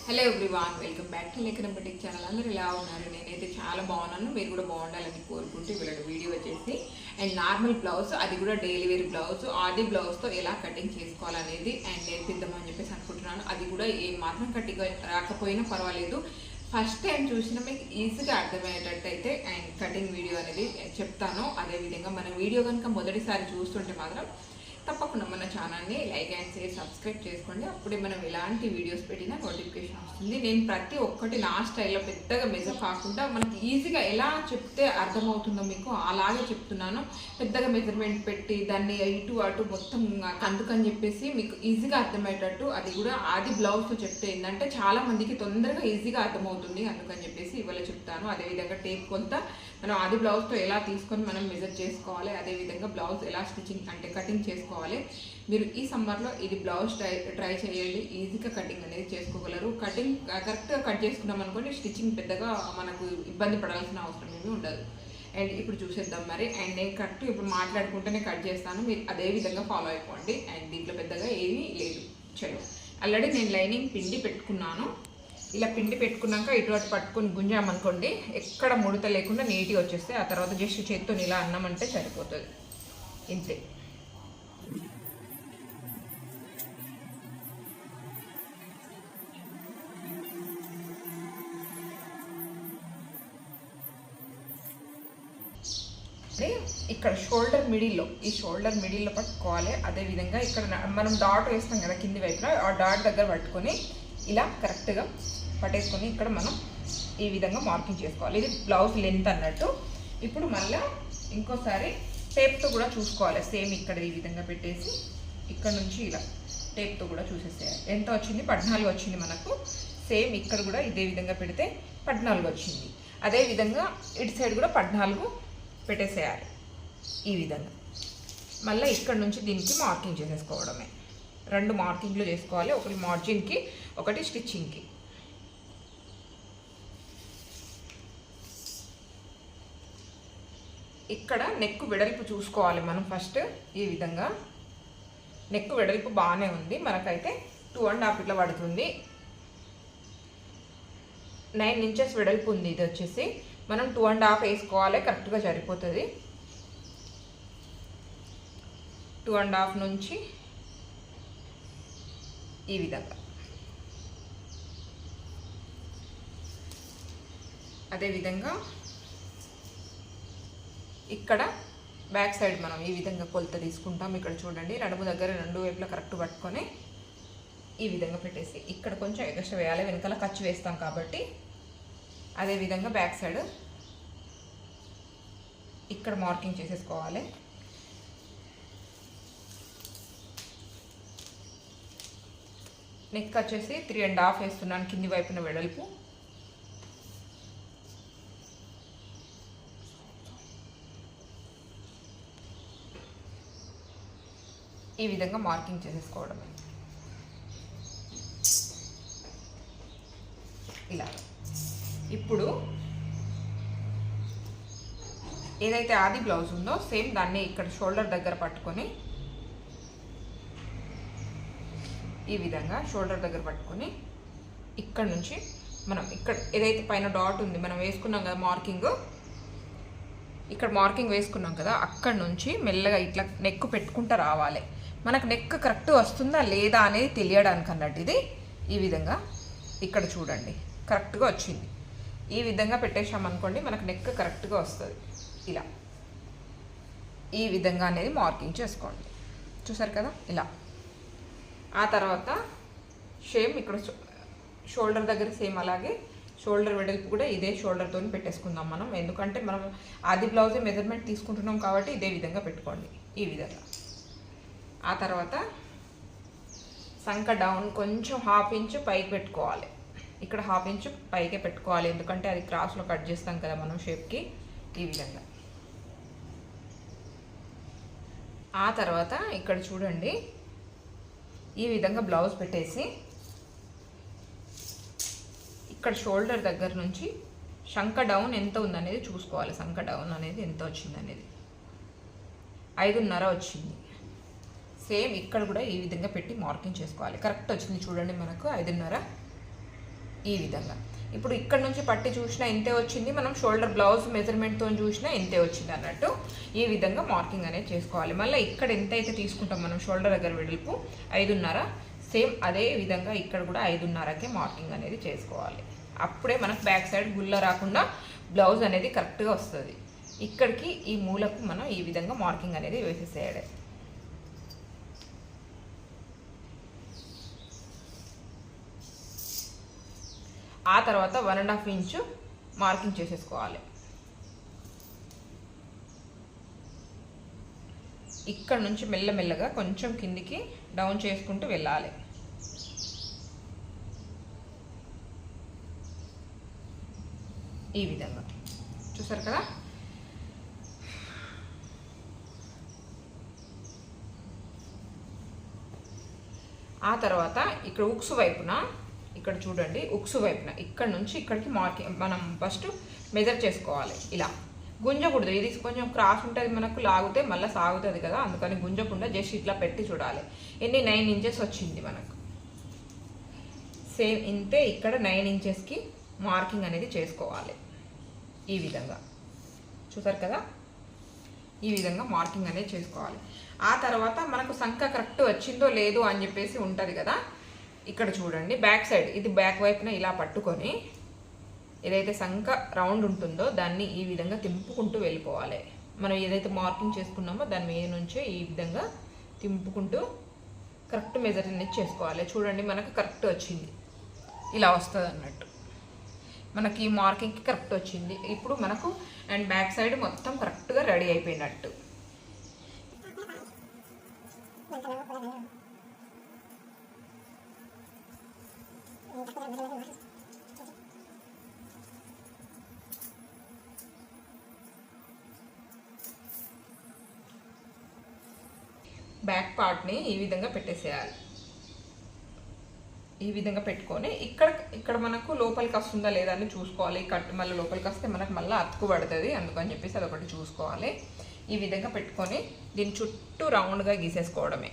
Hello everyone, welcome back to లేఖన boutique channel. అందరూ ఎలా ఉన్నారు? నేనైతే చాలా బాగున్నాను. మీరు కూడా బాగుండాలని కోరుకుంటూ వీళ్ళ వీడియో వచ్చేసి అండ్ నార్మల్ బ్లౌజ్, అది కూడా డైలీ వేర్ బ్లౌజ్, ఆది బ్లౌజ్తో ఎలా కటింగ్ చేసుకోవాలనేది అండ్ నేర్పిద్దామని చెప్పేసి అనుకుంటున్నాను. అది కూడా ఏ మాత్రం కటింగ్ రాకపోయినా పర్వాలేదు, ఫస్ట్ టైం చూసిన మీకు ఈజీగా అర్థమయ్యేటట్టు అయితే అండ్ కటింగ్ వీడియో అనేది చెప్తాను. అదేవిధంగా మన వీడియో కనుక మొదటిసారి చూస్తుంటే మాత్రం తప్పకుండా మన ఛానల్ని లైక్ అండ్ షేర్ సబ్స్క్రైబ్ చేసుకోండి. అప్పుడే మనం ఎలాంటి వీడియోస్ పెట్టినా నోటిఫికేషన్ వస్తుంది. నేను ప్రతి ఒక్కటి నా స్టైల్లో పెద్దగా మెజర్ కాకుండా మనకి ఈజీగా ఎలా చెప్తే అర్థమవుతుందో మీకు అలాగే చెప్తున్నాను. పెద్దగా మెజర్మెంట్ పెట్టి దాన్ని ఇటు అటు మొత్తం అందుకని చెప్పేసి మీకు ఈజీగా అర్థమయ్యేటట్టు, అది కూడా ఆది బ్లౌజ్తో చెప్తే ఏంటంటే చాలా మందికి తొందరగా ఈజీగా అర్థమవుతుంది. అందుకని చెప్పేసి ఇవాళ చెప్తాను. అదేవిధంగా టేప్ కొంత మనం ఆది బ్లౌజ్తో ఎలా తీసుకొని మనం మెజర్ చేసుకోవాలి, అదేవిధంగా బ్లౌజ్ ఎలా స్టిచ్చింగ్ అంటే కటింగ్ చేసుకోవాలి. మీరు ఈ సమ్మర్లో ఇది బ్లౌజ్ ట్రై చేయండి, ఈజీగా కటింగ్ అనేది చేసుకోగలరు. కటింగ్ కరెక్ట్గా కట్ చేసుకున్నాం అనుకోండి, స్టిచ్చింగ్ పెద్దగా మనకు ఇబ్బంది పడాల్సిన అవసరం ఏమీ ఉండదు. అండ్ ఇప్పుడు చూసేద్దాం మరి. అండ్ నేను కరెక్ట్ ఇప్పుడు మాట్లాడుకుంటేనే కట్ చేస్తాను, మీరు అదే విధంగా ఫాలో అయిపోండి. అండ్ దీంట్లో పెద్దగా ఏమీ లేదు. చలో, ఆల్రెడీ నేను లైనింగ్ పిండి పెట్టుకున్నాను. ఇలా పిండి పెట్టుకున్నాక ఇటు అటు పట్టుకొని గుంజామనుకోండి, ఎక్కడ ముడత లేకుండా నీట్గా వచ్చేస్తే ఆ తర్వాత జస్ట్ చేత్తో ఇలా అన్నామంటే సరిపోతుంది. ఇంతే. ఇక్కడ షోల్డర్ మిడిల్లో, ఈ షోల్డర్ మిడిల్లో పట్టుకోవాలి. అదేవిధంగా ఇక్కడ మనం డాట్ వేస్తాం కదా కింది వైపున, ఆ డాట్ దగ్గర పట్టుకొని ఇలా కరెక్ట్గా పట్టేసుకొని ఇక్కడ మనం ఈ విధంగా మార్కింగ్ చేసుకోవాలి. ఇది బ్లౌజ్ లెంత్ అన్నట్టు. ఇప్పుడు మళ్ళీ ఇంకోసారి టేప్తో కూడా చూసుకోవాలి. సేమ్ ఇక్కడ ఈ విధంగా పెట్టేసి ఇక్కడ నుంచి ఇలా టేప్తో కూడా చూసేసేయాలి. ఎంత వచ్చింది? 14 వచ్చింది మనకు. సేమ్ ఇక్కడ కూడా ఇదే విధంగా పెడితే 14 వచ్చింది. అదేవిధంగా ఇటు సైడ్ కూడా 14 పెట్టేసేయాలి ఈ విధంగా. మళ్ళీ ఇక్కడ నుంచి దీనికి మార్కింగ్ చేసేసుకోవడమే. 2 మార్కింగ్లు చేసుకోవాలి, ఒకటి మార్జిన్కి, ఒకటి స్టిచ్చింగ్కి. ఇక్కడ నెక్ వెడల్పు చూసుకోవాలి మనం ఫస్ట్. ఈ విధంగా నెక్ వెడల్పు బాగానే ఉంది, మనకైతే 2.5 ఇట్లా పడుతుంది. 9 ఇంచెస్ వెడల్పు ఉంది. ఇది వచ్చేసి మనం 2.5 వేసుకోవాలి, కరెక్ట్గా సరిపోతుంది. 2.5 నుంచి ఈ విధంగా. అదేవిధంగా ఇక్కడ బ్యాక్ సైడ్ మనం ఈ విధంగా కొలత తీసుకుంటాం. ఇక్కడ చూడండి, నడుము దగ్గర 2 వైపులా కరెక్ట్ పట్టుకొని ఈ విధంగా పెట్టేసి ఇక్కడ కొంచెం ఎక్స్ట్రా వేయాలి, వెనకాల ఖర్చు వేస్తాం కాబట్టి. అదేవిధంగా బ్యాక్ సైడ్ ఇక్కడ మార్కింగ్ చేసేసుకోవాలి. నెక్ వచ్చేసి 3.5 వేస్తున్నాను కింది వైపున వెడల్పు. ఈ విధంగా మార్కింగ్ చేసేసుకోవడమే ఇలా. ఇప్పుడు ఏదైతే ఆది బ్లౌజ్ ఉందో సేమ్ దాన్ని ఇక్కడ షోల్డర్ దగ్గర పట్టుకొని ఈ విధంగా షోల్డర్ దగ్గర పట్టుకొని ఇక్కడ నుంచి మనం ఇక్కడ ఏదైతే పైన డాట్ ఉంది మనం వేసుకున్నాం కదా మార్కింగ్, ఇక్కడ మార్కింగ్ వేసుకున్నాం కదా, అక్కడ నుంచి మెల్లగా ఇట్లా నెక్ పెట్టుకుంటూ రావాలి. మనకు నెక్ కరెక్ట్ వస్తుందా లేదా అనేది తెలియడానికి అన్నట్టు ఇది. ఈ విధంగా ఇక్కడ చూడండి కరెక్ట్గా వచ్చింది. ఈ విధంగా పెట్టేసామనుకోండి మనకు నెక్ కరెక్ట్గా వస్తుంది. ఇలా ఈ విధంగా అనేది మార్కింగ్ చేసుకోండి. చూసారు కదా ఇలా. ఆ తర్వాత సేమ్ ఇక్కడ షోల్డర్ దగ్గర సేమ్ అలాగే షోల్డర్ వెడల్పు కూడా ఇదే షోల్డర్తో పెట్టేసుకుందాం మనం. ఎందుకంటే మనం ఆది బ్లౌజే మెజర్మెంట్ తీసుకుంటున్నాం కాబట్టి ఇదే విధంగా పెట్టుకోండి ఈ విధంగా. ఆ తర్వాత సంక డౌన్ కొంచెం 1/2 ఇంచ్ పైకి పెట్టుకోవాలి. ఇక్కడ 1/2 ఇంచ్ పైకే పెట్టుకోవాలి, ఎందుకంటే అది క్రాస్లో కట్ చేస్తాం కదా మనం షేప్కి. ఈ విధంగా. ఆ తర్వాత ఇక్కడ చూడండి ఈ విధంగా బ్లౌజ్ పెట్టేసి ఇక్కడ షోల్డర్ దగ్గర నుంచి శంక డౌన్ ఎంత ఉందనేది చూసుకోవాలి. శంక డౌన్ అనేది ఎంత వచ్చింది అనేది 5.5 వచ్చింది. సేమ్ ఇక్కడ కూడా ఈ విధంగా పెట్టి మార్కింగ్ చేసుకోవాలి. కరెక్ట్ వచ్చింది చూడండి మనకు 5.5. ఈ విధంగా. ఇప్పుడు ఇక్కడ నుంచి పట్టి చూసినా ఇంతే వచ్చింది, మనం షోల్డర్ బ్లౌజ్ మెజర్మెంట్తో చూసినా ఇంతే వచ్చింది అన్నట్టు. ఈ విధంగా మార్కింగ్ అనేది చేసుకోవాలి. మళ్ళీ ఇక్కడ ఎంత అయితే తీసుకుంటాం మనం షోల్డర్ దగ్గర వెడల్పు 5.5, సేమ్ అదే విధంగా ఇక్కడ కూడా 5.5కే మార్కింగ్ అనేది చేసుకోవాలి. అప్పుడే మనకు బ్యాక్ సైడ్ గుల్ల రాకుండా బ్లౌజ్ అనేది కరెక్ట్గా వస్తుంది. ఇక్కడికి ఈ మూలకు మనం ఈ విధంగా మార్కింగ్ అనేది వేసేసేయాలి. ఆ తర్వాత 1.5 ఇంచు మార్కింగ్ చేసేసుకోవాలి. ఇక్కడ నుంచి మెల్లమెల్లగా కొంచెం కిందికి డౌన్ చేసుకుంటూ వెళ్ళాలి. ఈ విధంగా చూసారు కదా. ఆ తర్వాత ఇక్కడ ఉక్సు వైపున, ఇక్కడ చూడండి ఉక్సు వైపున ఇక్కడ నుంచి ఇక్కడికి మార్కింగ్ మనం ఫస్ట్ మెజర్ చేసుకోవాలి. ఇలా గుంజకూడదు, ఇది కొంచెం క్రాస్ ఉంటుంది మనకు, లాగితే మళ్ళీ సాగుతుంది కదా, అందుకని గుంజకుండా జస్ట్ ఇట్లా పెట్టి చూడాలి. ఎన్ని 9 ఇంచెస్ వచ్చింది మనకు. సేమ్ ఇంతే ఇక్కడ 9 ఇంచెస్కి మార్కింగ్ అనేది చేసుకోవాలి. ఈ విధంగా చూసారు కదా, ఈ విధంగా మార్కింగ్ అనేది చేసుకోవాలి. ఆ తర్వాత మనకు సంఖ కరెక్ట్ వచ్చిందో లేదో అని చెప్పేసి ఉంటుంది కదా, ఇక్కడ చూడండి బ్యాక్ సైడ్, ఇది బ్యాక్ వైపున ఇలా పట్టుకొని ఏదైతే సంఖ రౌండ్ ఉంటుందో దాన్ని ఈ విధంగా తింపుకుంటూ వెళ్ళిపోవాలి. మనం ఏదైతే మార్కింగ్ చేసుకున్నామో దాని మీద నుంచే ఈ విధంగా తింపుకుంటూ కరెక్ట్ మెజర్ అనేది చేసుకోవాలి. చూడండి మనకు కరెక్ట్ వచ్చింది, ఇలా వస్తుంది అన్నట్టు. మనకి ఈ మార్కింగ్కి కరెక్ట్ వచ్చింది. ఇప్పుడు మనకు అండ్ బ్యాక్ సైడ్ మొత్తం కరెక్ట్గా రెడీ అయిపోయినట్టు. బ్యాక్ పార్ట్ని ఈ విధంగా పెట్టేసేయాలి. ఈ విధంగా పెట్టుకొని ఇక్కడ మనకు లోపలికి వస్తుందా లేదా అని చూసుకోవాలి. కట్ మళ్ళీ లోపలికి వస్తే మనకు మళ్ళీ అతుకు పడుతుంది, అందుకని చెప్పేసి అదొకటి చూసుకోవాలి. ఈ విధంగా పెట్టుకొని దీని చుట్టూ రౌండ్గా గీసేసుకోవడమే.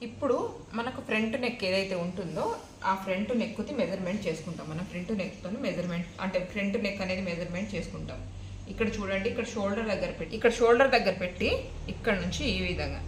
ఇప్పుడు మనకు ఫ్రంట్ నెక్ ఏదైతే ఉంటుందో ఆ ఫ్రంట్ నెక్కి మెజర్మెంట్ చేసుకుంటాం. మనం ఫ్రంట్ నెక్తో మెజర్మెంట్ అంటే ఫ్రంట్ నెక్ అనేది మెజర్మెంట్ చేసుకుంటాం. ఇక్కడ చూడండి, ఇక్కడ షోల్డర్ దగ్గర పెట్టి ఇక్కడ నుంచి ఈ విధంగా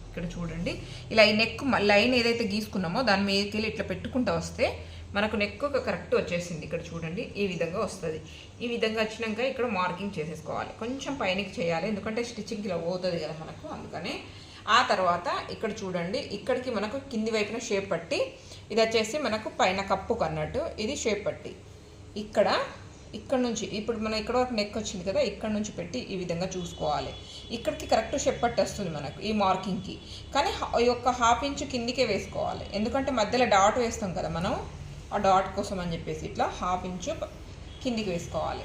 ఇక్కడ చూడండి ఇలా ఈ నెక్ లైన్ ఏదైతే గీసుకున్నామో దాని మీదకి వెళ్ళి ఇట్లా పెట్టుకుంటూ వస్తే మనకు నెక్ కరెక్ట్ వచ్చేసింది. ఇక్కడ చూడండి ఈ విధంగా వస్తుంది. ఈ విధంగా వచ్చినాక ఇక్కడ మార్కింగ్ చేసేసుకోవాలి. కొంచెం పైనకి చేయాలి, ఎందుకంటే స్టిచ్చింగ్ ఇలా పోతుంది కదా మనకు, అందుకనే. ఆ తర్వాత ఇక్కడ చూడండి, ఇక్కడికి మనకు కింది వైపున షేప్ పట్టి, ఇది వచ్చేసి మనకు పైన కప్పుకు అన్నట్టు ఇది షేప్ పట్టి. ఇక్కడ నుంచి ఇప్పుడు మనం ఇక్కడ వరకు నెక్ వచ్చింది కదా, ఇక్కడ నుంచి పెట్టి ఈ విధంగా చూసుకోవాలి. ఇక్కడికి కరెక్ట్ షేప్ పట్టి వస్తుంది మనకు ఈ మార్కింగ్కి. కానీ ఈ యొక్క 1/2 ఇంచు కిందికే వేసుకోవాలి, ఎందుకంటే మధ్యలో డాట్ వేస్తాం కదా మనం, ఆ డాట్ కోసం అని చెప్పేసి ఇట్లా 1/2 ఇంచు కిందికి వేసుకోవాలి.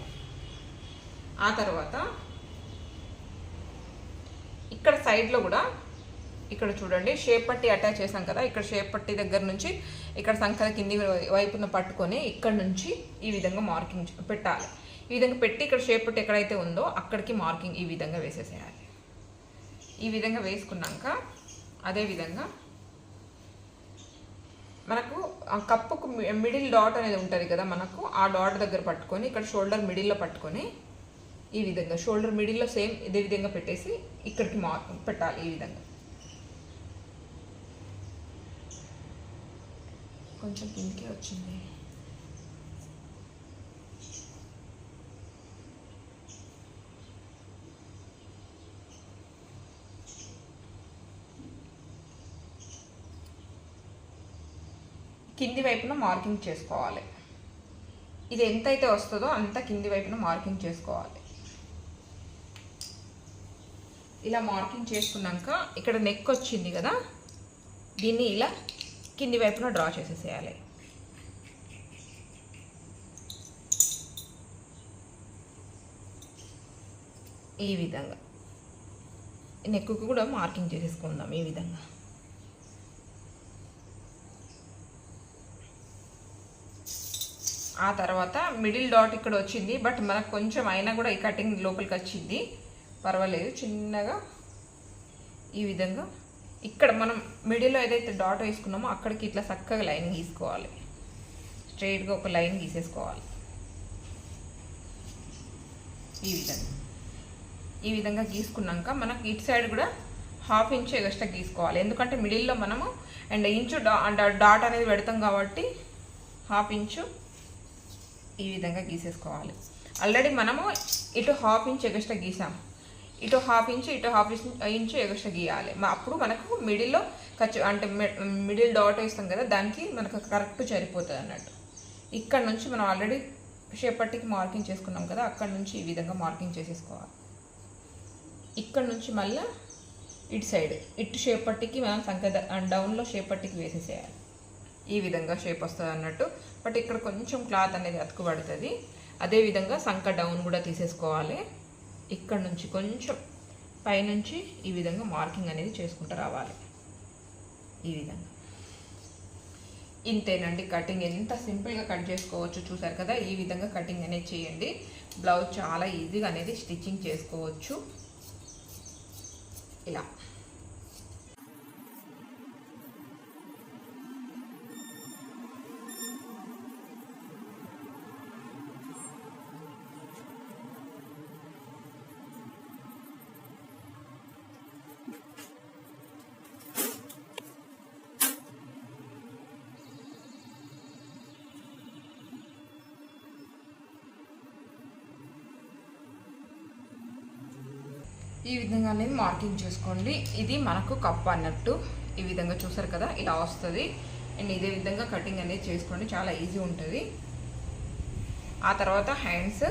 ఆ తర్వాత ఇక్కడ సైడ్లో కూడా ఇక్కడ చూడండి షేప్ పట్టి అటాచ్ చేసాం కదా, ఇక్కడ షేప్ పట్టి దగ్గర నుంచి ఇక్కడ సంఖ్య కింది వైపున పట్టుకొని ఇక్కడ నుంచి ఈ విధంగా మార్కింగ్ పెట్టాలి. ఈ విధంగా పెట్టి ఇక్కడ షేప్ పట్టి ఎక్కడైతే ఉందో అక్కడికి మార్కింగ్ ఈ విధంగా వేసేసేయాలి. ఈ విధంగా వేసుకున్నాక అదేవిధంగా మనకు ఆ కప్పుకు మిడిల్ డాట్ అనేది ఉంటుంది కదా మనకు, ఆ డాట్ దగ్గర పట్టుకొని ఇక్కడ షోల్డర్ మిడిల్లో పట్టుకొని ఈ విధంగా షోల్డర్ మిడిల్లో సేమ్ ఇదే విధంగా పెట్టేసి ఇక్కడికి పెట్టాలి. ఈ విధంగా కొంచెం కిందికి వచ్చింది. కింది వైపున మార్కింగ్ చేసుకోవాలి. ఇది ఎంతైతే వస్తుందో అంత కింది వైపున మార్కింగ్ చేసుకోవాలి. ఇలా మార్కింగ్ చేసుకున్నాక ఇక్కడ నెక్ వచ్చింది కదా, దీన్ని ఇలా కింది వైపున డ్రా చేసేసేయాలి. ఈ విధంగా నెక్కు కూడా మార్కింగ్ చేసేసుకుందాం. ఈ విధంగా ఆ తర్వాత మిడిల్ డాట్ ఇక్కడ వచ్చింది, బట్ మనకు కొంచెం అయినా కూడా ఈ కటింగ్ లోపలికి వచ్చింది, పర్వాలేదు. చిన్నగా ఈ విధంగా ఇక్కడ మనం మిడిల్లో ఏదైతే డాట్ వేసుకున్నామో అక్కడికి ఇట్లా చక్కగా లైన్ గీసుకోవాలి. స్ట్రైట్గా ఒక లైన్ గీసేసుకోవాలి. ఈ విధంగా గీసుకున్నాక మనకు ఇటు సైడ్ కూడా 1/2 ఇంచ్ ఎక్స్ట్రా గీసుకోవాలి. ఎందుకంటే మిడిల్లో మనము అండ్ ఇంచు డాట్ అనేది పెడతాం కాబట్టి 1/2 ఇంచు ఈ విధంగా గీసేసుకోవాలి. ఆల్రెడీ మనము ఇటు 1/2 ఇంచ్ ఎక్స్ట్రా గీసాం, ఇటు 1/2 ఇంచ్ ఇటు 1/2 ఇంచ్ ఎక్స్ట్రా గీయాలి. అప్పుడు మనకు మిడిల్లో అంటే మిడిల్ డాట్ వేస్తాం కదా, దానికి మనకు కరెక్ట్ సరిపోతుంది అన్నట్టు. ఇక్కడ నుంచి మనం ఆల్రెడీ షేప్ పట్టికి మార్కింగ్ చేసుకున్నాం కదా, అక్కడ నుంచి ఈ విధంగా మార్కింగ్ చేసేసుకోవాలి. ఇక్కడ నుంచి మళ్ళీ ఇటు సైడ్ ఇటు షేప్ పట్టికి మనం డౌన్లో షేప్ పట్టికి వేసేసేయాలి. ఈ విధంగా షేప్ వస్తుంది అన్నట్టు. బట్ ఇక్కడ కొంచెం క్లాత్ అనేది అతుకుపడుతుంది. అదేవిధంగా సంక డౌన్ కూడా తీసేసుకోవాలి. ఇక్కడ నుంచి కొంచెం పైనుంచి ఈ విధంగా మార్కింగ్ అనేది చేసుకుంటూ రావాలి. ఈ విధంగా ఇంతేనండి కటింగ్. ఎంత సింపుల్గా కట్ చేసుకోవచ్చు చూసారు కదా. ఈ విధంగా కటింగ్ అనేది చేయండి. బ్లౌజ్ చాలా ఈజీగా అనేది స్టిచ్చింగ్ చేసుకోవచ్చు. ఇలా ఈ విధంగా అనేది మార్కింగ్ చేసుకోండి. ఇది మనకు కప్ అన్నట్టు. ఈ విధంగా చూసారు కదా, ఇలా వస్తుంది. అండ్ ఇదే విధంగా కటింగ్ అనేది చేసుకోండి, చాలా ఈజీ ఉంటుంది. ఆ తర్వాత హ్యాండ్స్